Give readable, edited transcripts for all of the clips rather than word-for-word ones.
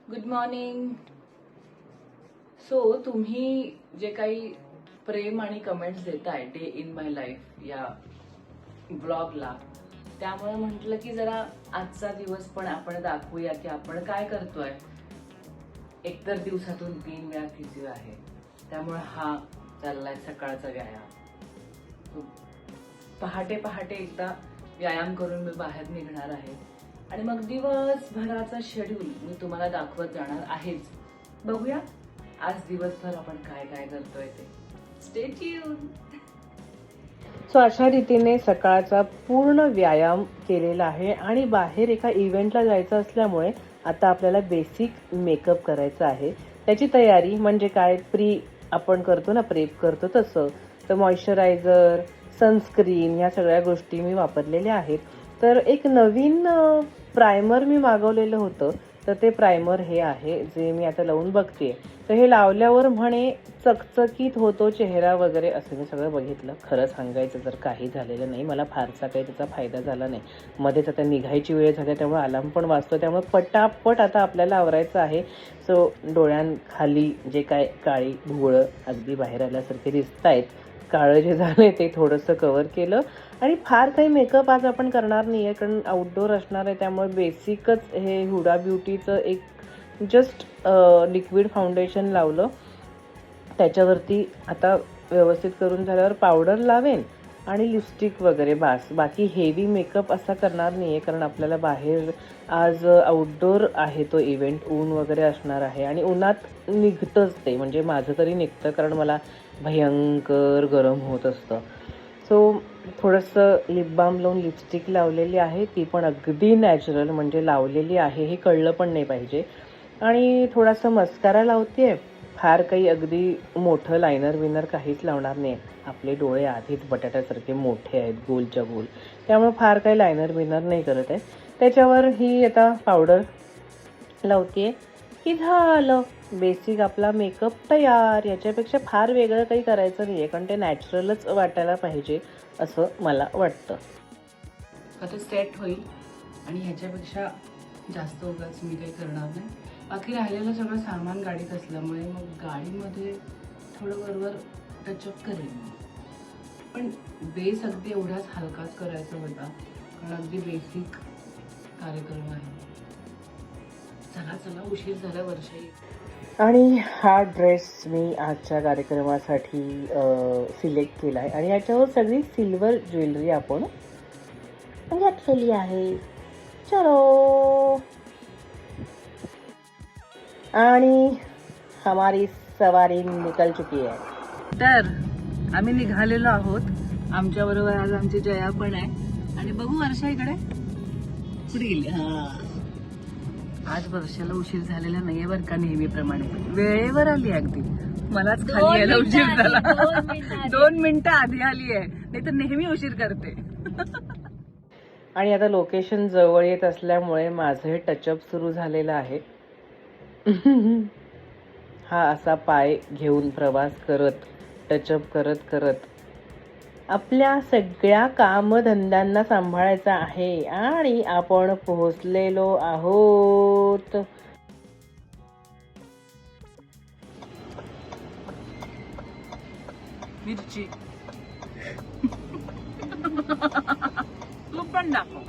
Good morning. So तुम्ही जे काही प्रेम आणि कमेंट्स देताय डे इन माय लाईफ या ब्लॉगला, त्यामुळे म्हटलं की जरा आजचा दिवस पण आपण दाखवूया की आपण काय करतोय. एकतर दिवसातून 3 वेळा फिजिओ आहे, त्यामुळे हा चाललाय सकाळचा व्यायाम. पहाटे पहाटे एकदा व्यायाम करून मी बाहेर निघणार आहे आणि मग दिवसभराचा शेड्यूल मी तुम्हाला दाखवत जाणार आहेच. बघूया आज दिवसभर आपण काय काय करतोय ते. Stay tune. सो अशा रीतीने सकाळचा पूर्ण व्यायाम केलेला आहे आणि बाहेर एका इव्हेंटला जायचं असल्यामुळे आता आपल्याला बेसिक मेकअप करायचा आहे. त्याची तयारी म्हणजे काय, आपण करतो ना, प्रेप करतो तसं. तर मॉइश्चरायझर, सनस्क्रीन ह्या सगळ्या गोष्टी मी वापरलेल्या आहेत. तर एक नवीन प्रायमर मी मागवलेलं होतं, तर ते प्रायमर हे आहे जे मी आता लावून बघतेय. तर हे लावल्यावर म्हणे चकचकीत होतो चेहरा वगैरे, असं मी सगळं बघितलं. खरं सांगायचं तर काही झालेलं नाही, मला फारसा काही त्याचा फायदा झाला नाही. मध्येच आता निघायची वेळ झाली त्यामुळे अलार्म पण वाजतो, त्यामुळे पटापट आता आपल्याला आवरायचं आहे. सो डोळ्यांखाली जे काय काळी भुवळं अगदी बाहेर आल्यासारखे दिसत आहेत, काळं जे झालंय ते थोडंसं कव्हर केलं. आणि फार काही मेकअप आज आपण करणार नाही आहे, कारण आउटडोर असणार आहे. त्यामुळे बेसिकच हे हुडा ब्युटीचं एक जस्ट लिक्विड फाउंडेशन लावलं. त्याच्यावरती आता व्यवस्थित करून झाल्यावर पावडर लावेन आणि लिपस्टिक वगैरे, बाकी हेवी मेकअप असा करणार नाही आहे, कारण आपल्याला बाहेर आज आउटडोर आहे तो इव्हेंट. ऊन वगैरे असणार आहे आणि उन्हात निघतंच ते, म्हणजे माझं तरी निघतं, कारण मला भयंकर गरम होत असतं. सो थोडंसं लिप बाम लावून लिपस्टिक लावलेली आहे, ती पण अगदी नॅचरल, म्हणजे लावलेली आहे हे कळलं पण नाही पाहिजे. आणि थोडासा मस्कारा लावते. फार काही अगदी मोठं लायनर विनर काहीच लावणार नाही. आपले डोळे आधीच बटाट्यासारखे मोठे आहेत, गोलच्या गोल, त्यामुळे फार काही लायनर विनर नाही करत आहे. त्याच्यावर ही आता पावडर लावते की झालं, बेसिक आपला मेकअप तयार. याच्यापेक्षा फार वेगळं काही करायचं नाही आहे, कारण ते नॅचरलच वाटायला पाहिजे असं मला वाटतं. आता सेट होईल आणि ह्याच्यापेक्षा जास्त उगाच मी काही करणार नाही. बाकी राहिलेलं सगळं सामान गाडीत असल्यामुळे मग गाडीमध्ये थोडं वरवर टचअप करेन मी. पण बेस अगदी एवढाच हलकाच करायचा होता, कारण अगदी बेसिक कार्यक्रम आहे. चला चला, उशीर झाला वर्षाही. आणि हा ड्रेस मी आजच्या कार्यक्रमासाठी सिलेक्ट केला आहे आणि याच्यावर सगळी सिल्वर ज्वेलरी आपण घातलेली आहे. चलो, आणि हमारी सवारी निकल चुकी आहे. तर आम्ही निघालेलो आहोत. आमच्या बरोबर आज आमची जया पण आहे. आणि बघू वर्षा इकडे कुठे गेली. आज वर्षाला उशीर झालेला नाहीये बरं का, नेहमीप्रमाणे वेळेवर आली. अगदी मलाच खाली यायला उशीर झाला. 2 मिनिटं आधी आली आहे, नाही तर नेहमी उशीर करते. आणि आता लोकेशन जवळ येत असल्यामुळे माझं हे टचअप सुरू झालेलं आहे. हा असा पाय घेऊन प्रवास करत, टचअप करत करत आपल्या सगळ्या कामधंद्यांना सांभाळायचा आहे. आणि आपण पोहोचलेलो आहोत. मिरची तू पण दाखव.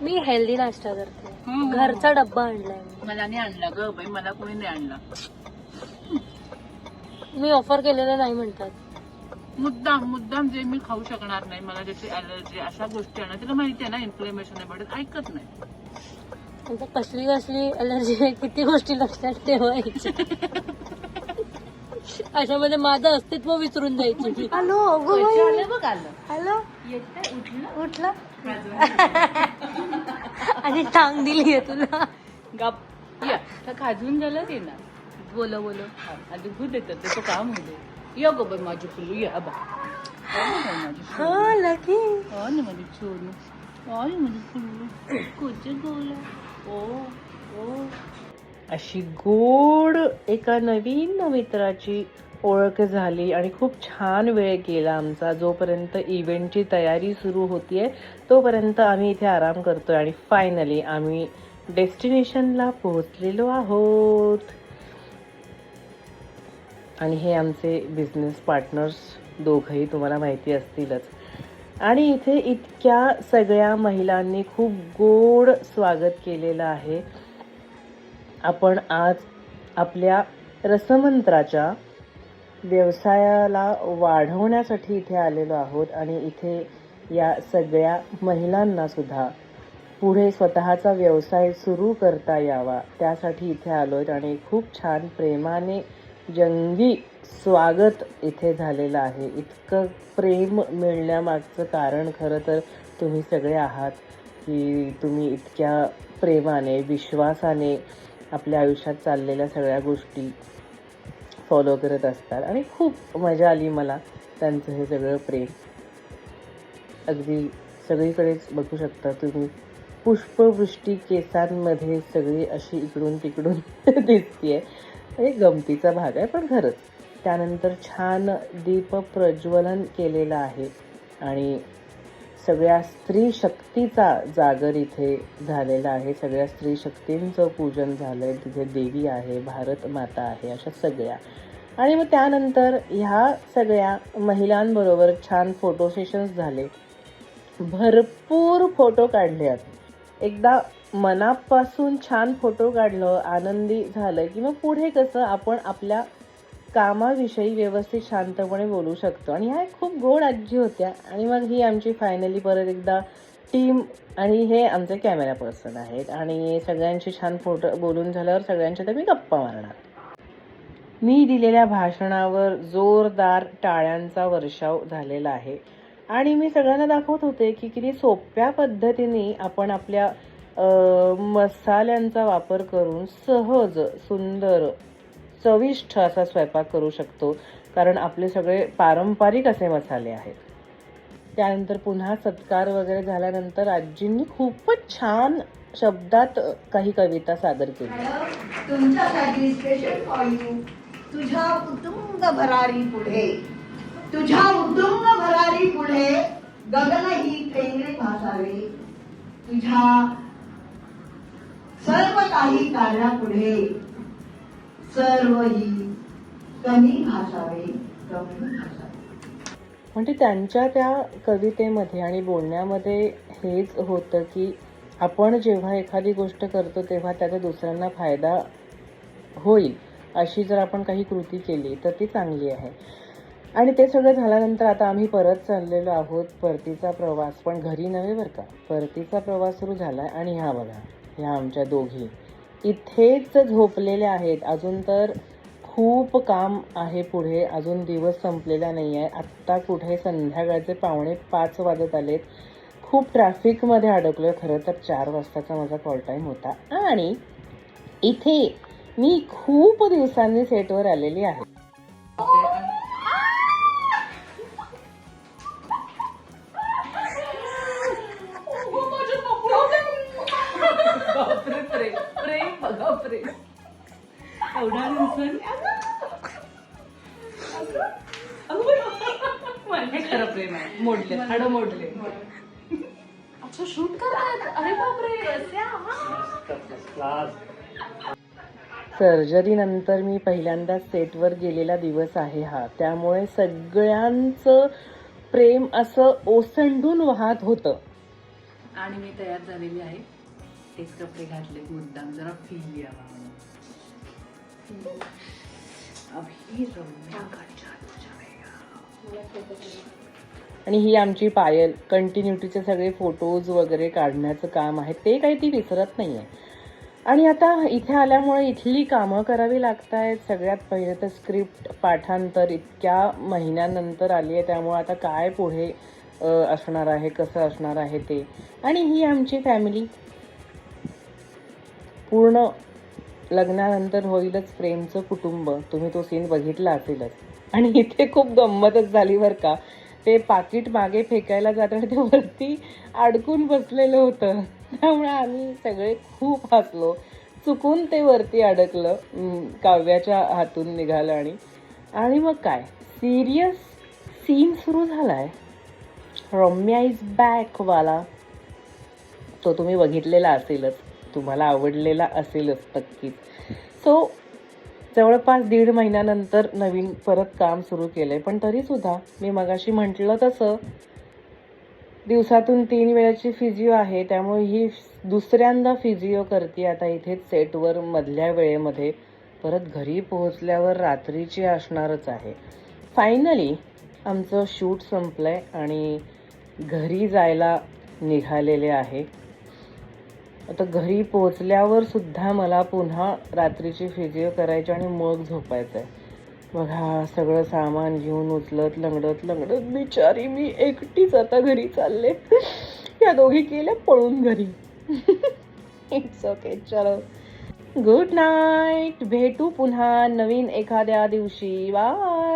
मी हेल्दी नाश्ता करते. घरचा डब्बा आणलाय मला नाही आणला ग बाई, मला कोणी नाही आणला. मी ऑफर केलेलं नाही म्हणतात. मुद्दाम जे मी खाऊ शकणार नाही, मला ज्याची ॲलर्जी, अशा गोष्टी आहे ना, तिला माहिती आहे ना इन्फ्लेमेशन आहे, बट ऐकत नाही. आता कसली कसली अलर्जी आहे, किती गोष्टी लक्षात ठेवायच्या. अशामध्ये माझं अस्तित्व विसरून जायची मी. हॅलो बघ आलं. हॅलो, उठलं उठलं आणि टांग दिली आहे तुला. गप या खाजून झालं ते ना. बोलो आधी भूत येतं त्याचं काम होतं. या गो बाई माझी फुल्लू, या बा हा लकी. ना माझी छोनू, आई माझी फुल्लू कुछ बोला. ओ अशी गोड एका नवीन मित्राची ओळख झाली आणि खूप छान वेळ गेला आमचा. जोपर्यंत इव्हेंटची तयारी सुरू होतीये तोपर्यंत आम्ही इथे आराम करतोय आणि फायनली आम्ही डेस्टिनेशनला पोहोचलेलो आहोत. आणि हे आमचे बिझनेस पार्टनर्स दोघंही तुम्हाला माहिती असतीलच. आणि इथे इतक्या सगळ्या महिलांनी खूप गोड स्वागत केलेलं आहे. आपण आज आपल्या रसमंत्राच्या व्यवसायाला वाढवण्यासाठी इथे आलेलो आहोत आणि इथे या सगळ्या महिलांना सुद्धा पुढे स्वतःचा व्यवसाय सुरू करता यावा त्यासाठी इथे आलोय. आणि खूप छान प्रेमाने जंगी स्वागत इथे झालेलं आहे. इतकं प्रेम मिळण्यामागचं कारण खरं तर तुम्ही सगळे आहात की तुम्ही इतक्या प्रेमाने विश्वासाने आपल्या आयुष्यात चाललेल्या सगळ्या गोष्टी फॉलो करत असतात. आणि खूप मजा आली मला त्यांचं हे सगळं प्रेम. अगदी सगळीकडेच बघू शकता तुम्ही पुष्पवृष्टी केसांमध्ये सगळी अशी इकडून तिकडून दिसतीये. हे गमतीचा भाग आहे पण खरंच. त्यानंतर छान दीप प्रज्वलन केलेलं आहे आणि सगळ्या स्त्री शक्तीचा जागर इथे झालेला आहे. सगळ्या स्त्री शक्तींचं पूजन झालंय. तिथे देवी आहे, भारत माता आहे, अशा सगळ्या. आणि मग त्यानंतर ह्या सगळ्या महिलांबरोबर छान फोटो सेशन्स झाले. भरपूर फोटो काढले आहेत. एकदा मनापासून छान फोटो काढलं, आनंदी झालं की मग पुढे कसं आपण आपल्या कामाविषयी व्यवस्थित शांतपणे बोलू शकतो. आणि ह्या खूप गोड आजी होत्या. आणि मग ही आमची फायनली परत एकदा टीम आणि हे आमचे कॅमेरा पर्सन आहेत. आणि सगळ्यांशी छान फोटो बोलून झाल्यावर सगळ्यांच्या तर मी गप्पा मारणार. मी दिलेल्या भाषणावर जोरदार टाळ्यांचा वर्षाव झालेला आहे. आणि मी सगळ्यांना दाखवत होते की किती सोप्या पद्धतीने आपण आपल्या मसाल्यांचा वापर करून सहज सुंदर चविष्ट असा स्वयंपाक करू शकतो. कारण आपले सगळे पारंपरिक असे मसाले आहेत. त्यानंतर पुन्हा सत्कार वगैरे झाल्यानंतर आजींनी खूपच छान शब्दात काही कविता सादर केली. तुमच्यासाठी स्पेशल फॉर यू. तुझ्या उतुंग भरारी पुढे, तुझ्या उतुंग भरारी पुढे गगन ही पेंगळे भासावे. तुझ्या सर्व काही कारणापुढे सर्व ही कमी भासावे, कमी भासावे. म्हणजे त्यांच्या त्या कवितेमध्ये आणि बोलण्यामध्ये हेच होतं की आपण जेव्हा एखादी गोष्ट करतो तेव्हा त्याचा दुसऱ्यांना फायदा होईल अशी जर आपण काही कृती केली तर ती चांगली आहे. आणि ते सगळं झाल्यानंतर आता आम्ही परत चाललेलो आहोत. परतीचा प्रवास, पण घरी नव्हे बरं का. परतीचा प्रवास सुरू झालाय. आणि ह्या बघा, ह्या आमच्या दोघी इथेच झोपलेल्या आहेत. अजून तर खूप काम आहे पुढे. अजून दिवस संपलेला नाही आहे. आत्ता कुठे संध्याकाळचे 4:45 वाजत आलेत. खूप ट्रॅफिकमध्ये अडकलोय. खरं तर 4 वाजताचा माझा कॉल टाईम होता. आणि इथे मी खूप दिवसांनी सेटवर आलेली आहे. एवढ्या दिवसांनी खरं प्रेम आहे. मोडले, हाडं मोडले. अच्छा, शूट करतात. अरे बापरे. सर्जरी नंतर मी पहिल्यांदा सेटवर गेलेला दिवस आहे हा. त्यामुळे सगळ्यांचं प्रेम असं ओसंडून वाहत होतं. आणि मी तयार झालेली आहे. तेच कपडे घातले मुद्दाम जरा फील यावा म्हणून. अभी रम्या का जादू जाएगा. आणि ही आमची पायल कंटिन्युटीचे सगळे फोटोज वगैरे काढण्याचं काम आहे. ते काही ती विसरत नाही आहे. आणि आता इथे आल्यामुळे इथली कामं करावी लागत आहेत. सगळ्यात पहिले तर स्क्रिप्ट पाठांतर इतक्या महिन्यानंतर आली आहे. त्यामुळे आता काय पुढे असणार आहे, कसं असणार आहे ते. आणि ही आमची फॅमिली पूर्ण लग्नानंतर होईलच प्रेमचं कुटुंब. तुम्ही तो सीन बघितला असेलच. आणि इथे खूप गंमतच झाली बरं का. ते पाकिट मागे फेकायला जाताना ते वरती अडकून बसलेलं होतं. त्यामुळे आम्ही सगळे खूप हसलो. चुकून ते वरती अडकलं, काव्याच्या हातून निघालं. आणि मग काय सिरियस सीन सुरू झालाय. रम्या इज बॅक वाला. तो तुम्ही बघितलेला असेलच. तुम्हाला आवडलेला असेलच नक्कीच. सो जवळपास 1.5 महिन्यानंतर नवीन परत काम सुरू केलंय, पण तरीसुद्धा मी मगाशी म्हटलं तसं दिवसातून 3 वेळाची फिजिओ आहे, त्यामुळे ही दुसऱ्यांदा फिजिओ करते आता इथेच सेटवर मधल्या वेळेमध्ये. परत घरी पोहोचल्यावर रात्रीची असणारच आहे. फायनली आमचं शूट संपलंय आणि घरी जायला निघालेले आहे. आता घरी पोहोचल्यावर सुद्धा मला पुन्हा रात्रीची फिजिओ करायची आणि मग झोपायचं आहे. बघा सगळं सामान घेऊन उचलत लंगडत बिचारी मी एकटीच आता घरी चालले. या दोघी गेल्या पळून घरी. इट्स ओके, चलो गुड नाईट. भेटू पुन्हा नवीन एखाद्या दिवशी. बाय.